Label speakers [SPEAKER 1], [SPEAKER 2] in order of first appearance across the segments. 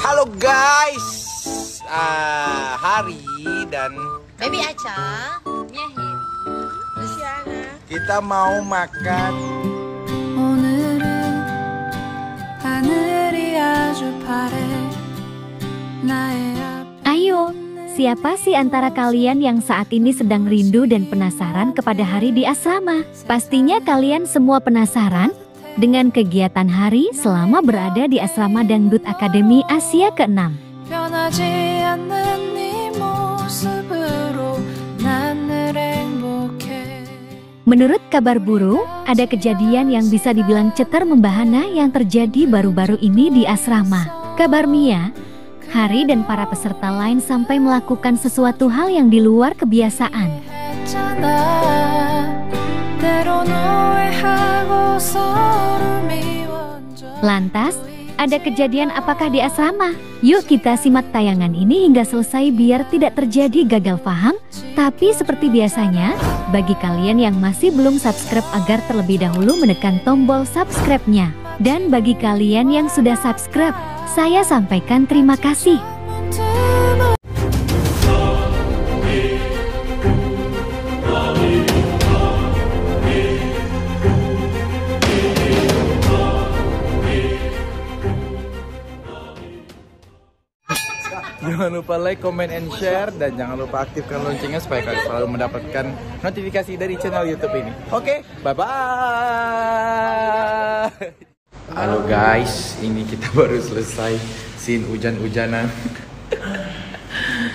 [SPEAKER 1] Halo guys, Hari dan
[SPEAKER 2] Baby Aca, Mia Heri, Luciana.
[SPEAKER 1] kita mau makan
[SPEAKER 3] Ayo, siapa sih antara kalian yang saat ini sedang rindu dan penasaran kepada Hari di asrama? Pastinya kalian semua penasaran dengan kegiatan Hari selama berada di asrama Dangdut Akademi Asia ke-6. Menurut kabar burung, ada kejadian yang bisa dibilang cetar membahana yang terjadi baru-baru ini di asrama. Kabar Mia, Hari dan para peserta lain sampai melakukan sesuatu hal yang di luar kebiasaan. Lantas, ada kejadian apakah di asrama? Yuk kita simak tayangan ini hingga selesai biar tidak terjadi gagal paham. Tapi seperti biasanya, bagi kalian yang masih belum subscribe agar terlebih dahulu menekan tombol subscribe-nya. Dan bagi kalian yang sudah subscribe, saya sampaikan terima kasih.
[SPEAKER 1] Jangan lupa like, comment, and share. Dan jangan lupa aktifkan loncengnya supaya kalian selalu mendapatkan notifikasi dari channel YouTube ini. Oke, bye-bye. Halo guys, ini kita baru selesai scene hujan-hujanan.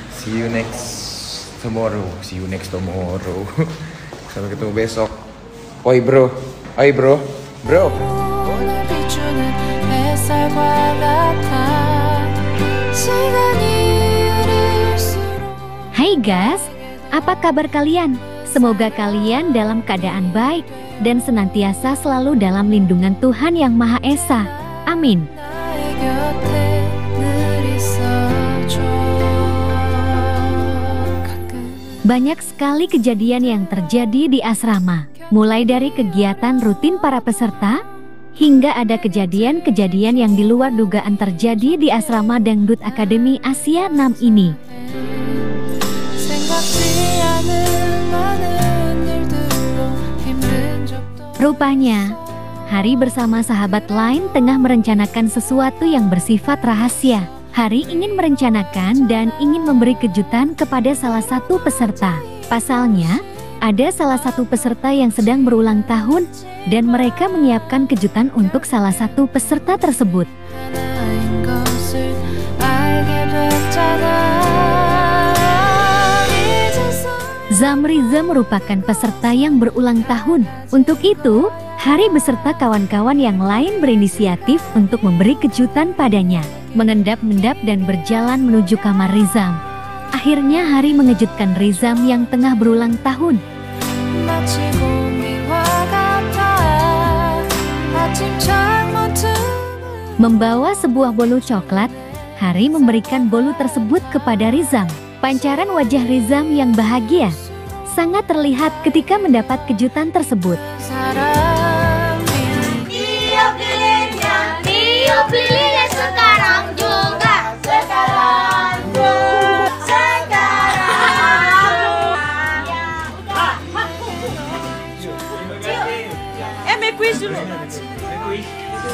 [SPEAKER 1] See you next tomorrow. Sampai ketemu besok. Oi bro. Bro.
[SPEAKER 3] Hai guys, apa kabar kalian? Semoga kalian dalam keadaan baik dan senantiasa selalu dalam lindungan Tuhan Yang Maha Esa. Amin. Banyak sekali kejadian yang terjadi di asrama, mulai dari kegiatan rutin para peserta, hingga ada kejadian-kejadian yang di luar dugaan terjadi di asrama Dangdut Akademi Asia 6 ini. Rupanya, Hari bersama sahabat lain tengah merencanakan sesuatu yang bersifat rahasia. Hari ingin merencanakan dan ingin memberi kejutan kepada salah satu peserta. Pasalnya, ada salah satu peserta yang sedang berulang tahun dan mereka menyiapkan kejutan untuk salah satu peserta tersebut. Zamriza merupakan peserta yang berulang tahun. Untuk itu, Hari beserta kawan-kawan yang lain berinisiatif untuk memberi kejutan padanya. Mengendap-endap dan berjalan menuju kamar Rizam. Akhirnya Hari mengejutkan Rizam yang tengah berulang tahun. Membawa sebuah bolu coklat, Hari memberikan bolu tersebut kepada Rizam. Pancaran wajah Rizam yang bahagia sangat terlihat ketika mendapat kejutan tersebut.
[SPEAKER 4] Pilihnya sekarang juga. Sekarang.
[SPEAKER 2] Make quiz dulu.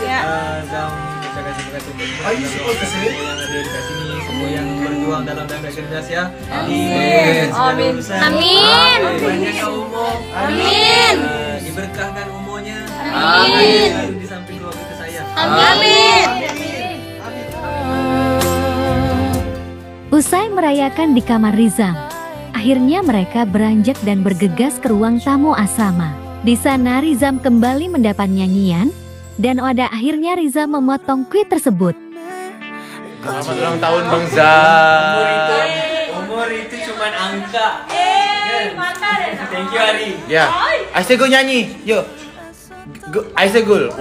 [SPEAKER 2] Ya.
[SPEAKER 5] Are you supposed to say? Yang ada di sini, semua yang berjuang dalam Dangdut Indonesia.
[SPEAKER 2] Amin. Amin.
[SPEAKER 5] Panjangkan umur.
[SPEAKER 2] Amin.
[SPEAKER 5] Diberkahkan umurnya.
[SPEAKER 2] Amin.
[SPEAKER 5] Selalu di samping keluarga saya.
[SPEAKER 2] Amin.
[SPEAKER 3] Usai merayakan di kamar Rizam, akhirnya mereka beranjak dan bergegas ke ruang tamu asrama. Di sana Rizam kembali mendapat nyanyian, dan pada akhirnya Rizam memotong kue tersebut.
[SPEAKER 1] Selamat ulang tahun Bang Zam.
[SPEAKER 5] Umur itu cuma angka. Thank you Hari.
[SPEAKER 1] Ya, Aisegul nyanyi. Yuk. Aisegul.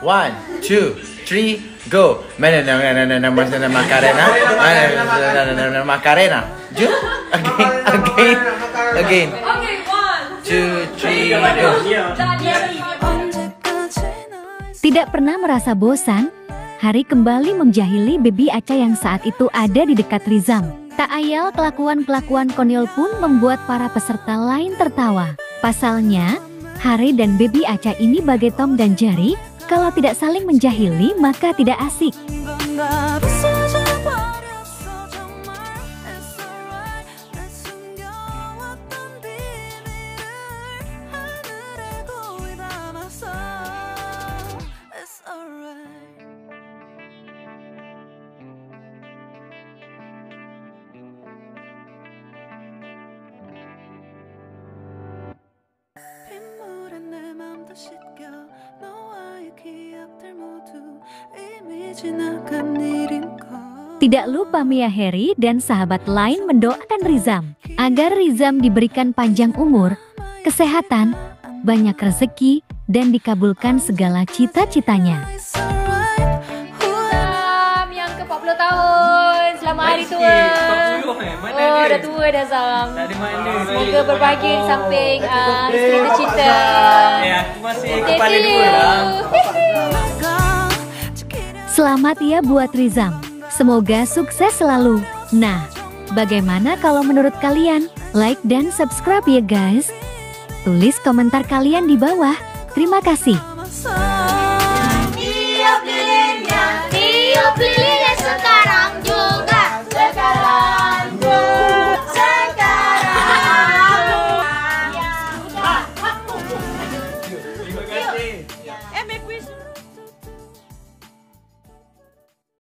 [SPEAKER 1] One, two, three, go. Mana Macarena. Macarena. Again.
[SPEAKER 2] Okay, 1,
[SPEAKER 1] 2, 3, go.
[SPEAKER 3] Tidak pernah merasa bosan, Hari kembali menjahili Baby Aca yang saat itu ada di dekat Rizam. Tak ayal kelakuan-kelakuan konyol pun membuat para peserta lain tertawa. Pasalnya, Hari dan Baby Aca ini bagai Tom dan Jerry, kalau tidak saling menjahili maka tidak asik. Tidak lupa Mia Harry dan sahabat lain mendoakan Rizam agar Rizam diberikan panjang umur, kesehatan, banyak rezeki, dan dikabulkan segala cita-citanya.
[SPEAKER 2] Yang ke-40 tahun, selamat hari tua. Oh, dah tua dah Sam. Semoga berbahagia di samping isteri tercinta.
[SPEAKER 5] Ya, aku masih kepala dua lah.
[SPEAKER 3] Selamat ya buat Rizam. Semoga sukses selalu. Nah, bagaimana kalau menurut kalian? Like dan subscribe ya guys. Tulis komentar kalian di bawah. Terima kasih.